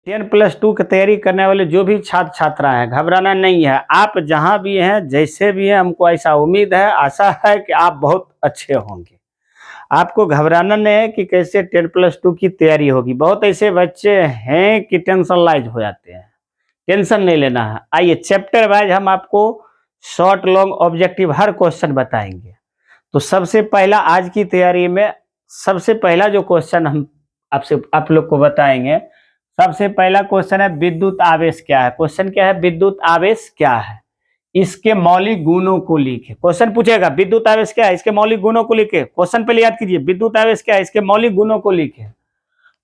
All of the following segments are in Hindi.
10+2 की तैयारी करने वाले जो भी छात्र छात्रा हैं, घबराना नहीं है। आप जहां भी हैं, जैसे भी हैं, हमको ऐसा उम्मीद है, आशा है कि आप बहुत अच्छे होंगे। आपको घबराना नहीं है कि कैसे 10+2 की तैयारी होगी। बहुत ऐसे बच्चे हैं कि टेंशनलाइज हो जाते हैं। टेंशन नहीं लेना है। आइए चैप्टर वाइज हम आपको शॉर्ट लॉन्ग ऑब्जेक्टिव हर क्वेश्चन बताएंगे। तो सबसे पहला आज की तैयारी में सबसे पहला जो क्वेश्चन हम आप लोग को बताएंगे, सबसे पहला क्वेश्चन है विद्युत आवेश क्या है। क्वेश्चन क्या है? विद्युत आवेश क्या है, इसके मौलिक गुणों को लिखे। क्वेश्चन पूछेगा विद्युत आवेश क्या है, इसके मौलिक गुणों को लिखे। क्वेश्चन पहले याद कीजिए, विद्युत आवेश क्या है, इसके मौलिक गुणों को लिखे।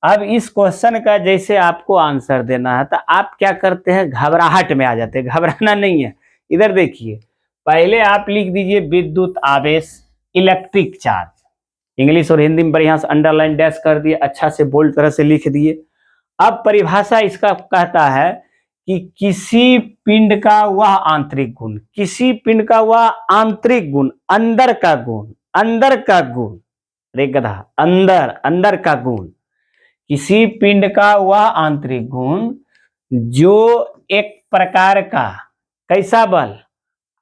अब इस क्वेश्चन का जैसे आपको आंसर देना है तो आप क्या करते हैं, घबराहट में आ जाते हैं। घबराना नहीं है। इधर देखिए, पहले आप लिख दीजिए विद्युत आवेश, इलेक्ट्रिक चार्ज। इंग्लिश और हिंदी में बढ़िया से अंडरलाइन डैश कर दिए, अच्छा से बोल्ड तरह से लिख दिए। अब परिभाषा इसका कहता है कि किसी पिंड का वह आंतरिक गुण, किसी पिंड का वह आंतरिक गुण, अंदर का गुण, अंदर का गुण, रे गधा, अंदर, अंदर का गुण, किसी पिंड का वह आंतरिक गुण जो एक प्रकार का कैसा बल,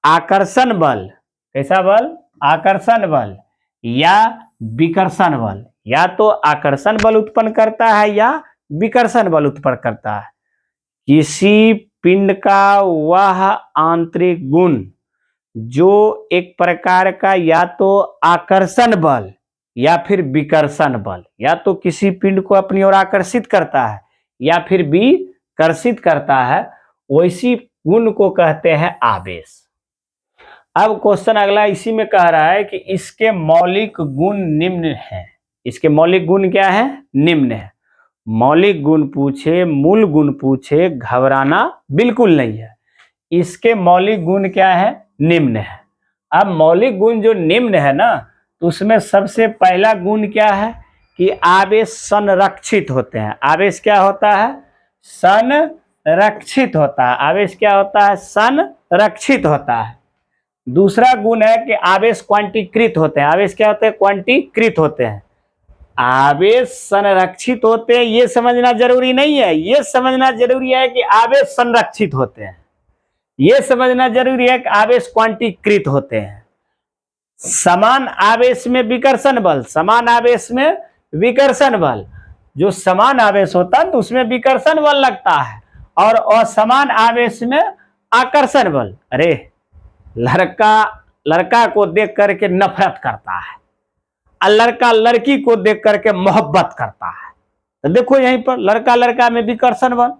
आकर्षण बल, कैसा बल, आकर्षण बल या विकर्षण बल, या तो आकर्षण बल उत्पन्न करता है या विकर्षण बल उत्पन्न करता है। किसी पिंड का वह आंतरिक गुण जो एक प्रकार का या तो आकर्षण बल या फिर विकर्षण बल, या तो किसी पिंड को अपनी ओर आकर्षित करता है या फिर विकर्षित करता है, वैसी गुण को कहते हैं आवेश। अब क्वेश्चन अगला इसी में कह रहा है कि इसके मौलिक गुण निम्न है। इसके मौलिक गुण क्या है? निम्न है। मौलिक गुण पूछे, मूल गुण पूछे, घबराना बिल्कुल नहीं है। इसके मौलिक गुण क्या है? निम्न है। अब मौलिक गुण जो निम्न है ना, तो उसमें सबसे पहला गुण क्या है कि आवेश संरक्षित होते हैं। आवेश क्या होता है? संरक्षित होता है। आवेश क्या होता है? संरक्षित होता है। दूसरा गुण है कि आवेश क्वांटीकृत होते हैं। आवेश क्या होते हैं? क्वांटीकृत होते हैं। आवेश संरक्षित होते हैं ये समझना जरूरी नहीं है, ये समझना जरूरी है कि आवेश संरक्षित होते हैं। ये समझना जरूरी है कि आवेश क्वांटीकृत होते हैं। समान आवेश में विकर्षण बल, समान आवेश में विकर्षण बल, जो समान आवेश होता है तो उसमें विकर्षण बल लगता है, और असमान आवेश में आकर्षण बल। अरे लड़का को देख करके नफरत करता है और लड़का लड़की को देख करके मोहब्बत करता है। तो देखो यहीं पर लड़का में विकर्षण बल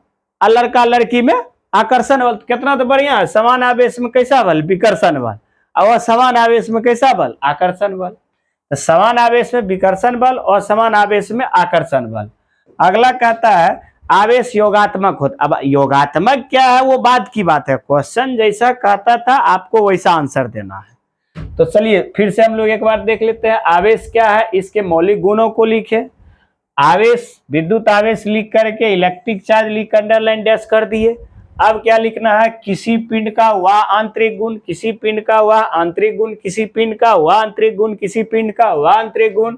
और लड़का लड़की में आकर्षण बल। कितना तो बढ़िया है। समान आवेश में कैसा बल? विकर्षण बल। और समान आवेश में कैसा बल? आकर्षण बल। तो समान आवेश में विकर्षण बल और समान आवेश में आकर्षण बल। अगला कहता है आवेश योगात्मक होता। अब योगात्मक क्या है वो बाद की बात है। क्वेश्चन जैसा कहता था आपको वैसा आंसर देना है। तो चलिए फिर से हम लोग एक बार देख लेते हैं। आवेश क्या है, इसके मौलिक गुणों को लिखे। आवेश, विद्युत आवेश लिख करके इलेक्ट्रिक चार्ज लिख अंडरलाइन डैश कर दिए। अब क्या लिखना है? किसी पिंड का वह आंतरिक गुण, किसी पिंड का वह आंतरिक गुण, किसी पिंड का वह आंतरिक गुण, किसी पिंड का वह आंतरिक गुण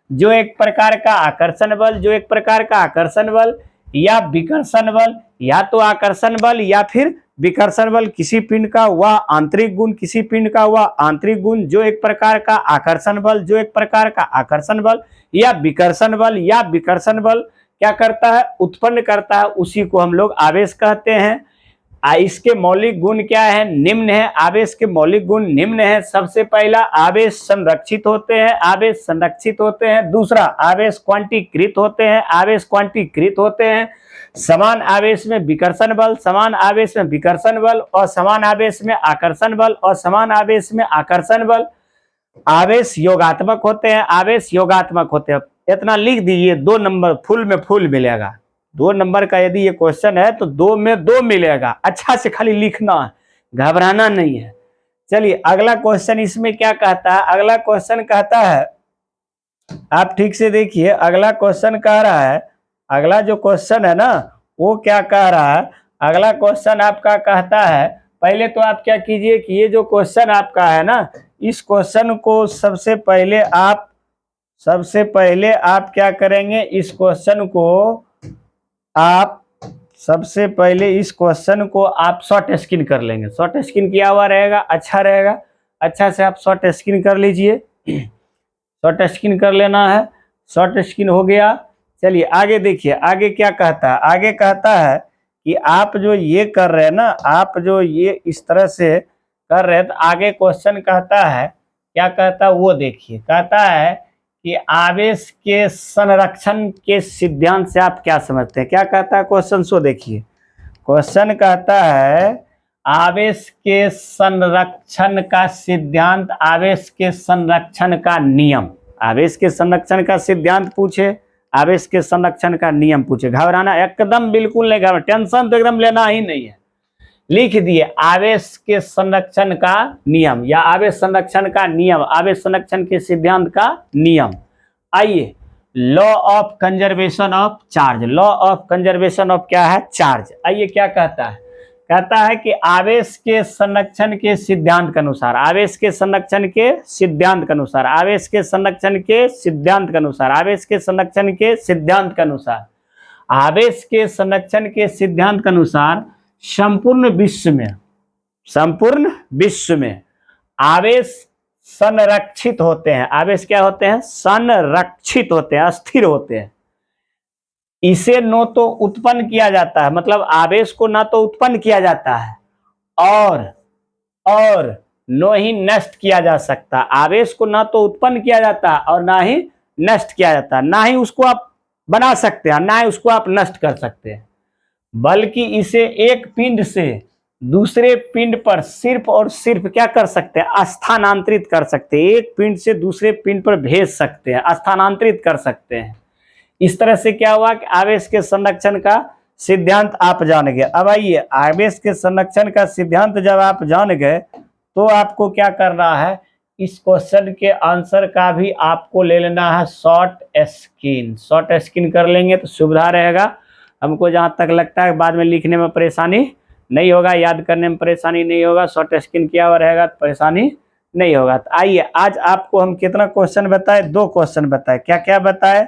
जो एक प्रकार का आकर्षण बल, जो एक प्रकार का आकर्षण बल या विकर्षण बल, या तो आकर्षण बल या फिर विकर्षण बल। किसी पिंड का वह आंतरिक गुण, किसी पिंड का वह आंतरिक गुण जो एक प्रकार का आकर्षण बल, जो एक प्रकार का आकर्षण बल या विकर्षण बल, या विकर्षण बल क्या करता है? उत्पन्न करता है। उसी को हम लोग आवेश कहते हैं। इसके मौलिक गुण क्या है? निम्न है। आवेश के मौलिक गुण निम्न है। सबसे पहला आवेश संरक्षित होते हैं, आवेश संरक्षित होते हैं। दूसरा आवेश क्वांटीकृत होते हैं, आवेश क्वांटीकृत होते हैं। समान आवेश में विकर्षण बल, समान आवेश में विकर्षण बल, और समान आवेश में आकर्षण बल, और समान आवेश में आकर्षण बल। आवेश योगात्मक होते हैं, आवेश योगात्मक होते हैं। इतना लिख दीजिए, 2 नंबर फुल में फुल मिलेगा। 2 नंबर का यदि ये क्वेश्चन है तो 2 में 2 मिलेगा। अच्छा से खाली लिखना है, घबराना नहीं है। चलिए अगला क्वेश्चन इसमें क्या कहता है? अगला क्वेश्चन कहता है, आप ठीक से देखिए, अगला क्वेश्चन कह रहा है, अगला जो क्वेश्चन है ना वो क्या कह रहा है? अगला क्वेश्चन आपका कहता है, पहले तो आप क्या कीजिए कि ये जो क्वेश्चन आपका है ना, इस क्वेश्चन को सबसे पहले आप क्या करेंगे? इस क्वेश्चन को आप सबसे पहले इस क्वेश्चन को आप शॉर्ट स्क्रीन कर लेंगे। शॉर्ट स्क्रीन किया हुआ रहेगा, अच्छा रहेगा। अच्छा से आप शॉर्ट स्क्रीन कर लीजिए। शॉर्ट स्क्रीन कर लेना है। शॉर्ट स्क्रीन हो गया। चलिए आगे देखिए, आगे क्या कहता है। आगे कहता है कि आप जो ये कर रहे हैं ना, आप जो ये इस तरह से कर रहे हैं, तो आगे क्वेश्चन कहता है, क्या कहता है वो देखिए। कहता है कि आवेश के संरक्षण के सिद्धांत से आप क्या समझते हैं। क्या कहता है क्वेश्चन, सो देखिए। क्वेश्चन कहता है आवेश के संरक्षण का सिद्धांत, आवेश के संरक्षण का नियम। आवेश के संरक्षण का सिद्धांत पूछे, आवेश के संरक्षण का नियम पूछे। घबराना एकदम बिल्कुल नहीं, घबरा, टेंशन तो एकदम लेना ही नहीं है। लिख दिए आवेश के संरक्षण का नियम, या आवेश संरक्षण का नियम, आवेश संरक्षण के सिद्धांत का नियम। आइए, law of conservation of charge. Law of conservation of क्या है, चार्ज। आइए क्या कहता है। कहता है कि आवेश के संरक्षण के सिद्धांत के अनुसार, आवेश के संरक्षण के सिद्धांत के अनुसार, आवेश के संरक्षण के सिद्धांत के अनुसार, आवेश के संरक्षण के सिद्धांत के अनुसार, आवेश के संरक्षण के सिद्धांत के अनुसार संपूर्ण विश्व में आवेश संरक्षित होते हैं। आवेश क्या होते हैं, संरक्षित होते हैं, अस्थिर होते हैं। इसे न तो उत्पन्न किया जाता है, मतलब आवेश को ना तो उत्पन्न किया जाता है और न ही नष्ट किया जा सकता। आवेश को ना तो उत्पन्न किया जाता है और ना ही नष्ट किया जाता है। ना ही उसको आप बना सकते हैं, ना ही उसको आप नष्ट कर सकते हैं, बल्कि इसे एक पिंड से दूसरे पिंड पर सिर्फ और सिर्फ क्या कर सकते हैं, स्थानांतरित कर सकते हैं। एक पिंड से दूसरे पिंड पर भेज सकते हैं, स्थानांतरित कर सकते हैं। इस तरह से क्या हुआ कि आवेश के संरक्षण का सिद्धांत आप जान गए। अब आइए, आवेश के संरक्षण का सिद्धांत जब आप जान गए तो आपको क्या करना है, इस क्वेश्चन के आंसर का भी आपको ले लेना है शॉर्ट स्क्रीन। शॉर्ट स्क्रीन कर लेंगे तो सुविधा रहेगा। हमको जहाँ तक लगता है बाद में लिखने में परेशानी नहीं होगा, याद करने में परेशानी नहीं होगा। शॉर्ट स्क्रीन किया हुआ रहेगा तो परेशानी नहीं होगा। तो आइए, आज आपको हम कितना क्वेश्चन बताए, 2 क्वेश्चन बताए। क्या क्या बताए।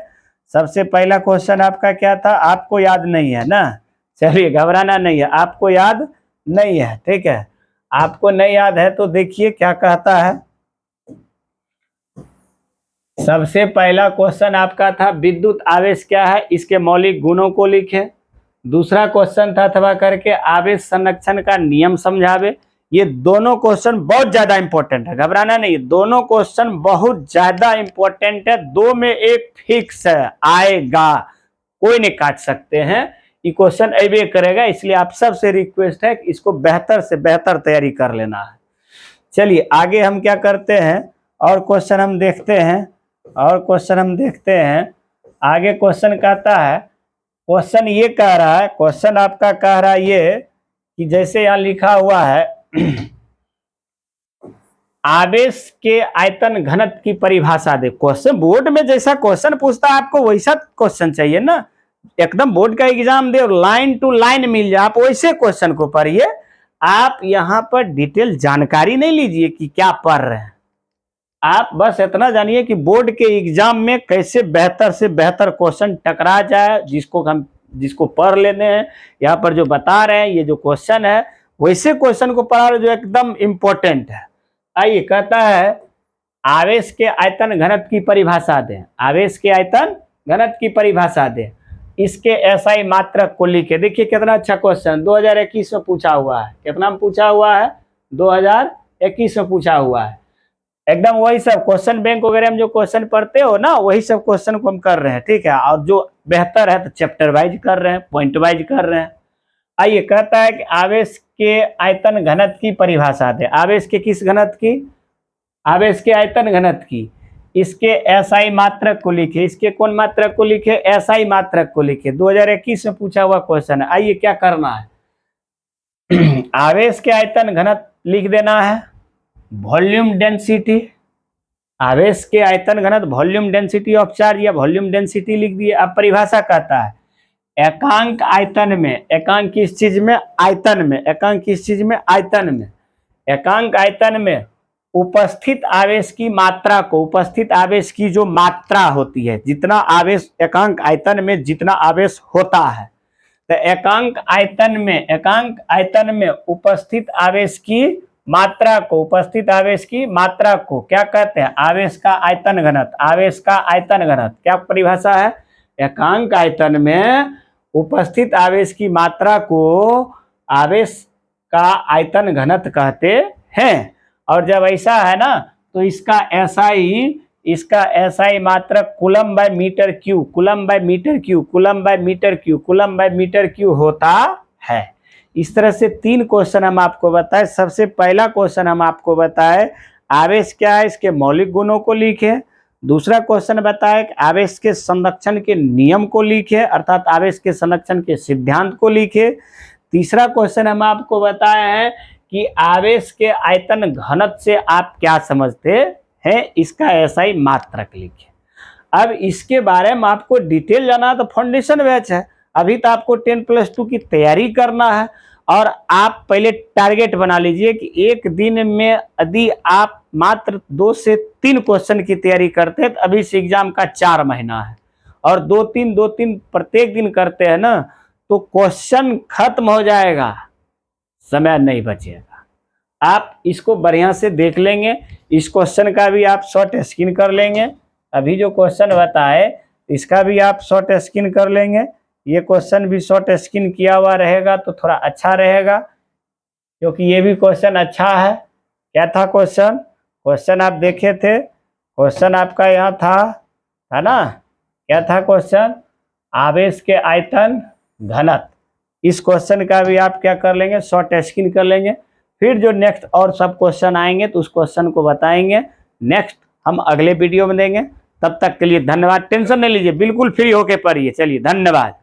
सबसे पहला क्वेश्चन आपका क्या था, आपको याद नहीं है ना, चलिए घबराना नहीं है, आपको याद नहीं है, ठीक है। आपको नहीं याद है तो देखिए क्या कहता है। सबसे पहला क्वेश्चन आपका था विद्युत आवेश क्या है, इसके मौलिक गुणों को लिखे। दूसरा क्वेश्चन था अथवा करके आवेश संरक्षण का नियम समझावे। ये दोनों क्वेश्चन बहुत ज्यादा इंपॉर्टेंट है, घबराना नहीं, दोनों क्वेश्चन बहुत ज्यादा इंपॉर्टेंट है। 2 में 1 फिक्स है, आएगा, कोई नहीं काट सकते हैं, ये क्वेश्चन अबे करेगा। इसलिए आप सबसे रिक्वेस्ट है कि इसको बेहतर से बेहतर तैयारी कर लेना है। चलिए आगे हम क्या करते हैं, और क्वेश्चन हम देखते हैं, आगे क्वेश्चन कहता है, क्वेश्चन ये कह रहा है, क्वेश्चन आपका कह रहा है ये कि जैसे यहाँ लिखा हुआ है आवेश के आयतन घनत्व की परिभाषा दे। क्वेश्चन बोर्ड में जैसा क्वेश्चन पूछता है आपको वैसा क्वेश्चन चाहिए ना, एकदम बोर्ड का एग्जाम दे और लाइन टू लाइन मिल जाए, आप वैसे क्वेश्चन को पढ़िए। आप यहाँ पर डिटेल जानकारी नहीं लीजिए कि क्या पढ़ रहे हैं, आप बस इतना जानिए कि बोर्ड के एग्जाम में कैसे बेहतर से बेहतर क्वेश्चन टकरा जाए, जिसको पढ़ लेने हैं। यहाँ पर जो बता रहे हैं ये जो क्वेश्चन है वैसे क्वेश्चन को पढ़ा रहे जो एकदम इंपॉर्टेंट है। आइए कहता है आवेश के आयतन घनत्व की परिभाषा दें। आवेश के आयतन घनत्व की परिभाषा दें, इसके एसआई मात्रक को लिखे। देखिए कितना अच्छा क्वेश्चन 2021 में पूछा हुआ है। कितना में पूछा हुआ है, 2021 में पूछा हुआ है। एकदम वही सब क्वेश्चन बैंक वगैरह में जो क्वेश्चन पढ़ते हो ना, वही सब क्वेश्चन को हम कर रहे हैं, ठीक है। और जो बेहतर है तो चैप्टर वाइज कर रहे हैं, पॉइंट वाइज कर रहे हैं। आइए कहता है कि आवेश के आयतन घनत्व की परिभाषा दे। आवेश के किस घनत्व की, आवेश के आयतन घनत्व की, इसके एसआई मात्रक को लिखे। इसके कौन मात्रक को लिखे, एसआई मात्रक को लिखे। 2021 में पूछा हुआ क्वेश्चन है। आइए क्या करना है आवेश के आयतन घनत्व लिख देना है, वॉल्यूम डेंसिटी। आवेश के आयतन घनत्व वॉल्यूम डेंसिटी ऑफ चार्ज या वॉल्यूम डेंसिटी लिख दिए। अब परिभाषा कहता है एकांक आयतन में, एकांक किस चीज में, आयतन में, एकांक किस चीज में, आयतन में, एकांक आयतन में उपस्थित आवेश की मात्रा को, उपस्थित आवेश की जो मात्रा होती है, जितना आवेश एकांक आयतन में जितना आवेश होता है, तो एकांक आयतन में उपस्थित आवेश की मात्रा को, उपस्थित आवेश की मात्रा को क्या कहते हैं? आवेश का आयतन घनत्व। आवेश का आयतन घनत्व क्या परिभाषा है? एकांक आयतन में उपस्थित आवेश की मात्रा को आवेश का आयतन घनत्व कहते हैं। और जब ऐसा है ना तो इसका SI मात्रक coulomb by metre cube, coulomb by metre cube, coulomb by metre cube, coulomb by metre cube होता है। इस तरह से 3 क्वेश्चन हम आपको बताए। सबसे पहला क्वेश्चन हम आपको बताए आवेश क्या है, इसके मौलिक गुणों को लिखे। दूसरा क्वेश्चन बताए आवेश के संरक्षण के नियम को लिखे, अर्थात आवेश के संरक्षण के सिद्धांत को लिखे। तीसरा क्वेश्चन हम आपको बताए हैं कि आवेश के आयतन घनत्व से आप क्या समझते हैं, इसका SI मात्रक लिखे। अब इसके बारे में आपको डिटेल जाना तो फाउंडेशन बैच है, अभी तो आपको 10+2 की तैयारी करना है। और आप पहले टारगेट बना लीजिए कि एक दिन में यदि आप मात्र 2 से 3 क्वेश्चन की तैयारी करते हैं तो अभी से एग्जाम का 4 महीना है, और 2-3 प्रत्येक दिन करते हैं ना तो क्वेश्चन खत्म हो जाएगा, समय नहीं बचेगा। आप इसको बढ़िया से देख लेंगे, इस क्वेश्चन का भी आप शॉर्ट स्क्रीन कर लेंगे। अभी जो क्वेश्चन बताए इसका भी आप शॉर्ट स्क्रीन कर लेंगे, ये क्वेश्चन भी शॉर्ट स्क्रीन किया हुआ रहेगा तो थोड़ा अच्छा रहेगा, क्योंकि ये भी क्वेश्चन अच्छा है। क्या था क्वेश्चन? क्वेश्चन आप देखे थे, क्वेश्चन आपका यहाँ था, है ना? क्या था क्वेश्चन? आवेश के आयतन घनत्व। इस क्वेश्चन का भी आप क्या कर लेंगे, शॉर्ट स्क्रीन कर लेंगे। फिर जो नेक्स्ट और सब क्वेश्चन आएंगे तो उस क्वेश्चन को बताएंगे, नेक्स्ट हम अगले वीडियो में देंगे। तब तक के लिए धन्यवाद। टेंशन नहीं लीजिए, बिल्कुल फ्री होके पढ़िए। चलिए, धन्यवाद।